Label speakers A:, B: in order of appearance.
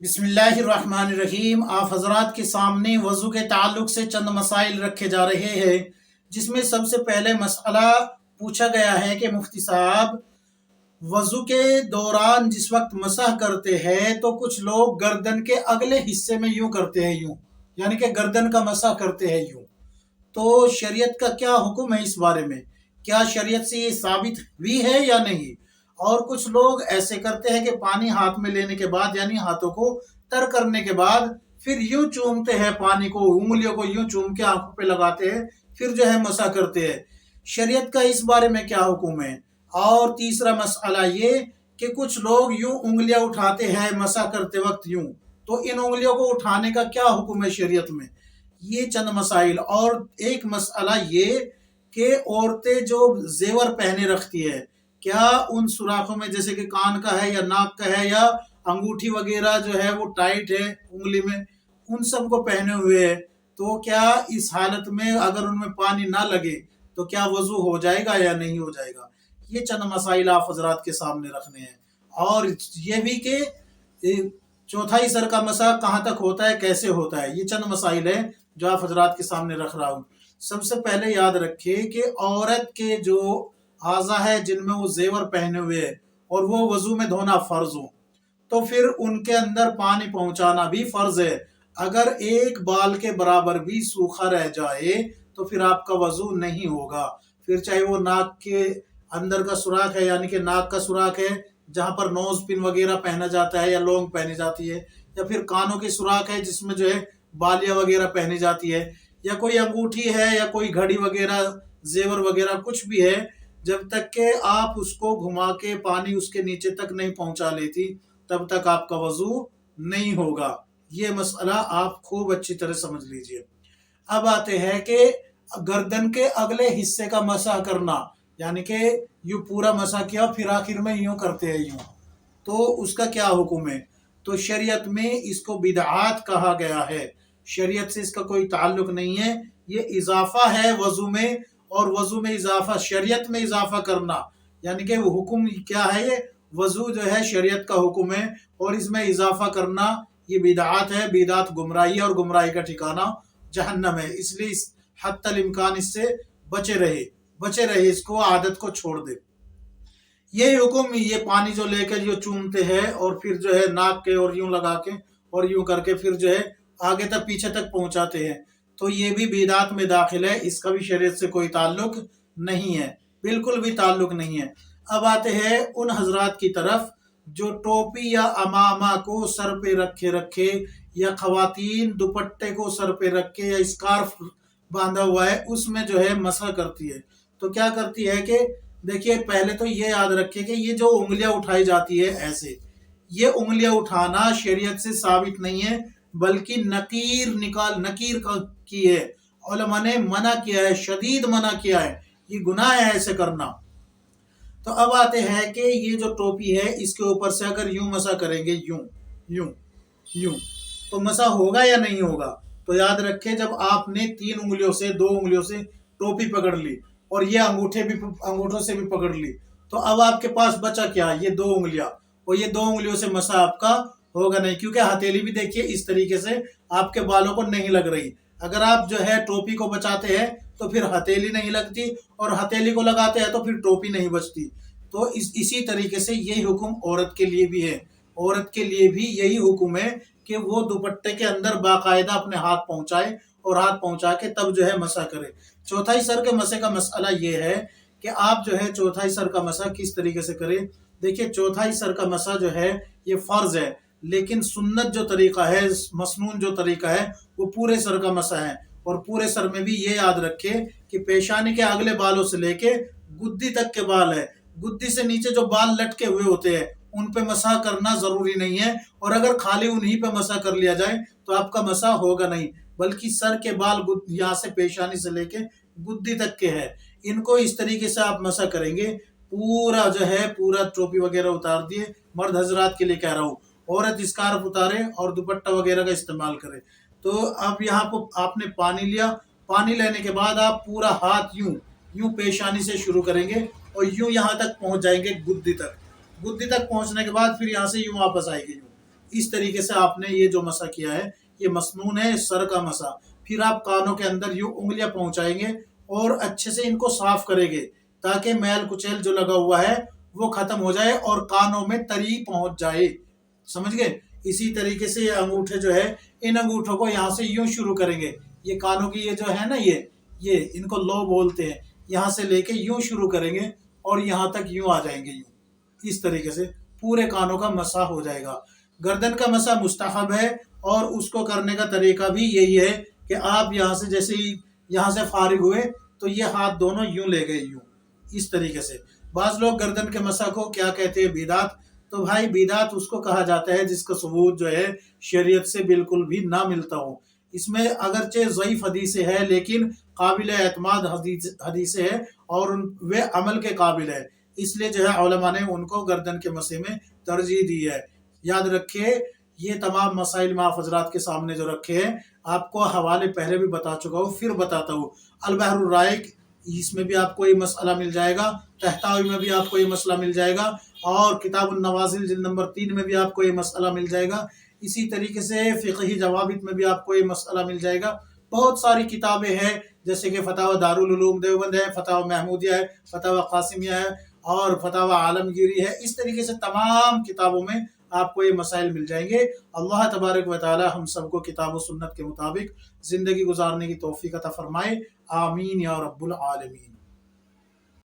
A: बिस्मिल्लाहिर्रहमानिर्रहीम। आप हजरात के सामने वज़ू के ताल्लुक से चंद मसाइल रखे जा रहे हैं, जिसमें सबसे पहले मसला पूछा गया है कि मुफ्ती साहब, वज़ू के दौरान जिस वक्त मसह करते हैं तो कुछ लोग गर्दन के अगले हिस्से में यूं करते हैं, यूं यानी कि गर्दन का मसह करते हैं यूं। तो शरीयत का क्या हुक्म है इस बारे में? क्या शरीयत से ये साबित हुई है या नहीं? और कुछ लोग ऐसे करते हैं कि पानी हाथ में लेने के बाद, यानी हाथों को तर करने के बाद, फिर यूं चूमते हैं पानी को, उंगलियों को यूं चूम के आंखों पे लगाते हैं, फिर जो है मसा करते हैं। शरीयत का इस बारे में क्या हुक्म है? और तीसरा मसला ये कि कुछ लोग यूं उंगलियां उठाते हैं मसा करते वक्त यूं, तो इन उंगलियों को उठाने का क्या हुक्म है शरीयत में? ये चंद मसाइल। और एक मसला ये कि औरतें जो जेवर पहने रखती है, क्या उन सुराखों में, जैसे कि कान का है या नाक का है या अंगूठी वगैरह जो है वो टाइट है उंगली में, उन सब को पहने हुए है, तो क्या इस हालत में अगर उनमें पानी ना लगे तो क्या वजू हो जाएगा या नहीं हो जाएगा? ये चंद मसाइल आप हजरात के सामने रखने हैं। और ये भी कि चौथाई सर का मसा कहाँ तक होता है, कैसे होता है, ये चंद मसाइल है जो आप हजरात के सामने रख रहा हूँ। सबसे पहले याद रखिए कि औरत के जो आज़ा है जिनमें वो जेवर पहने हुए है और वो वजू में धोना फर्ज हो, तो फिर उनके अंदर पानी पहुंचाना भी फर्ज है। अगर एक बाल के बराबर भी सूखा रह जाए तो फिर आपका वजू नहीं होगा। फिर चाहे वो नाक के अंदर का सुराख है, यानी कि नाक का सुराख है जहां पर नोज पिन वगैरह पहना जाता है या लौंग पहनी जाती है, या फिर कानों की सुराख है जिसमें जो है बालियां वगैरह पहनी जाती है, या कोई अंगूठी है या कोई घड़ी वगैरह, जेवर वगैरह कुछ भी है, जब तक के आप उसको घुमा के पानी उसके नीचे तक नहीं पहुंचा लेती तब तक आपका वजू नहीं होगा। ये मसला आप खूब अच्छी तरह समझ लीजिए। अब आते हैं कि गर्दन के अगले हिस्से का मसा करना, यानी कि यूं पूरा मसा किया फिर आखिर में यूं करते हैं यूं, तो उसका क्या हुक्म है? तो शरीयत में इसको बिदआत कहा गया है। शरीयत से इसका कोई ताल्लुक नहीं है, ये इजाफा है वजू में। और वजू में इजाफा, शरीयत में इजाफा करना, यानी कि वो हुक्म क्या है? ये वजू जो है शरीयत का हुक्म है, और इसमें इजाफा करना ये बिदआत है। बिदआत गुमराही है और गुमराही का ठिकाना जहन्नम है। इसलिए इस हद तक इम्कान इससे बचे रहे, इसको आदत को छोड़ दे। ये हुक्म, ये पानी जो लेकर जो चूमते हैं और फिर जो है नाक के और यूं लगा के और यूं करके फिर जो है आगे तक पीछे तक पहुंचाते हैं, तो ये भी बिदात में दाखिल है। इसका भी शरीयत से कोई ताल्लुक नहीं है, बिल्कुल भी ताल्लुक नहीं है। अब आते हैं उन हजरात की तरफ जो टोपी या अमामा को सर पे रखे रखे, या खवातीन दुपट्टे को सर पे रखे या स्कार्फ बांधा हुआ है उसमें जो है मसा करती है। तो क्या करती है कि देखिए, पहले तो ये याद रखिए कि ये जो उंगलियां उठाई जाती है ऐसे, ये उंगलियां उठाना शरीयत से साबित नहीं है, बल्कि नकीर की है। उलमा ने मना किया है, शदीद मना किया है, ये गुनाह है ऐसे करना। तो अब आते हैं कि ये जो टोपी है इसके ऊपर से अगर यूं मसा करेंगे, यूं यूं यूं, तो मसा होगा या नहीं होगा? तो याद रखें, जब आपने दो उंगलियों से टोपी पकड़ ली और ये अंगूठों से भी पकड़ ली, तो अब आपके पास बचा क्या? ये दो उंगलियां, और ये दो उंगलियों से मसा आपका होगा नहीं, क्योंकि हथेली भी देखिए इस तरीके से आपके बालों को नहीं लग रही। अगर आप जो है टोपी को बचाते हैं तो फिर हथेली नहीं लगती, और हथेली को लगाते हैं तो फिर टोपी नहीं बचती। तो इसी तरीके से यही हुक्म औरत के लिए भी है। औरत के लिए भी यही हुक्म है कि वो दुपट्टे के अंदर बाकायदा अपने हाथ पहुंचाए, और हाथ पहुंचा के तब जो है मसा करे। चौथाई सर के मसे का मसला ये है कि आप जो है चौथाई सर का मसा किस तरीके से करें। देखिए, चौथाई सर का मसा जो है ये फर्ज है, लेकिन सुन्नत जो तरीका है, मसनून जो तरीका है, वो पूरे सर का मसा है। और पूरे सर में भी ये याद रखे कि पेशानी के अगले बालों से लेके गुद्दी तक के बाल है, गुद्दी से नीचे जो बाल लटके हुए होते हैं उन पे मसा करना जरूरी नहीं है। और अगर खाली उन्हीं पे मसा कर लिया जाए तो आपका मसा होगा नहीं, बल्कि सर के बाल यहाँ से पेशानी से लेके गुद्दी तक के है, इनको इस तरीके से आप मसा करेंगे। पूरा जो है पूरा टोपी वगैरह उतार दिए, मर्द हजरात के लिए कह रहा हूँ, औरत स्कार्फ उतारे और दुपट्टा वगैरह का इस्तेमाल करे। तो अब यहाँ पर आपने पानी लिया, पानी लेने के बाद आप पूरा हाथ यूं यूं पेशानी से शुरू करेंगे और यूं यहाँ तक पहुंच जाएंगे गुद्दी तक। गुद्दी तक पहुंचने के बाद फिर यहाँ से यूं वापस आएंगे, यूं اس طریقے سے آپ نے یہ جو مسح کیا ہے یہ مسنون ہے، سر کا مسح۔ پھر آپ کانوں کے اندر یوں انگلیاں پہنچائیں گے اور اچھے سے ان کو صاف کریں گے تاکہ میل کچیل جو لگا ہوا ہے وہ ختم ہو جائے اور کانوں میں تری پہنچ جائے، سمجھ گئے؟ اسی طریقے سے یہ انگوٹھے جو ہے، ان انگوٹھوں کو یہاں سے یوں شروع کریں گے، یہ کانوں کی یہ جو ہے نا یہ ان کو لو بولتے ہیں، یہاں سے لے کے یوں شروع کریں گے اور یہاں تک یوں آ جائیں گے، یوں اس طریقے سے پورے کانوں کا مسح ہو جائے گا۔ گردن کا مسح مستحب ہے اور اس کو کرنے کا طریقہ بھی یہی ہے کہ آپ یہاں سے جیسے ہی یہاں سے فارغ ہوئے تو یہ ہاتھ دونوں یوں لے گئے، یوں اس طریقے سے۔ بعض لوگ گردن کے مسح کو کیا کہتے ہیں؟ بدعت۔ تو بھائی بدعت اس کو کہا جاتا ہے جس کا ثبوت جو ہے شریعت سے بالکل بھی نہ ملتا ہو، اس میں اگرچہ ضعیف حدیث ہے لیکن قابل اعتماد حدیث ہے اور وہ عمل کے قابل ہے، اس لیے جو ہے علماء نے ان کو گردن کے مسح میں ترجیح دی ہے۔ یاد رکھے یہ تمام مسائل میں آپ حضرات کے سامنے جو رکھے ہیں، آپ کو حوالے پہلے بھی بتا چکا ہوں، پھر بتاتا ہوں۔ البحر الرائق، اس میں بھی آپ کو یہ مسئلہ مل جائے گا، تحتاوی میں بھی آپ کو یہ مسئلہ مل جائے گا، اور کتاب النوازل جلد نمبر 3 میں بھی آپ کو یہ مسئلہ مل جائے گا۔ اسی طریقے سے فقہی جوابط میں بھی آپ کو یہ مسئلہ مل جائے گا۔ بہت ساری کتابیں ہیں جیسے کہ فتاوی دارالعلوم دیوبند ہے، فتاوی محمودیہ ہے، فتاوی قاسمیہ ہے اور فتاوی عالمگیری ہے، اس طریقے سے تمام کتابوں میں آپ کو یہ مسائل مل جائیں گے۔ اللہ تبارک و تعالی ہم سب کو کتاب و سنت کے مطابق زندگی گزارنے کی توفیق عطا فرمائے، آمین یا رب العالمین۔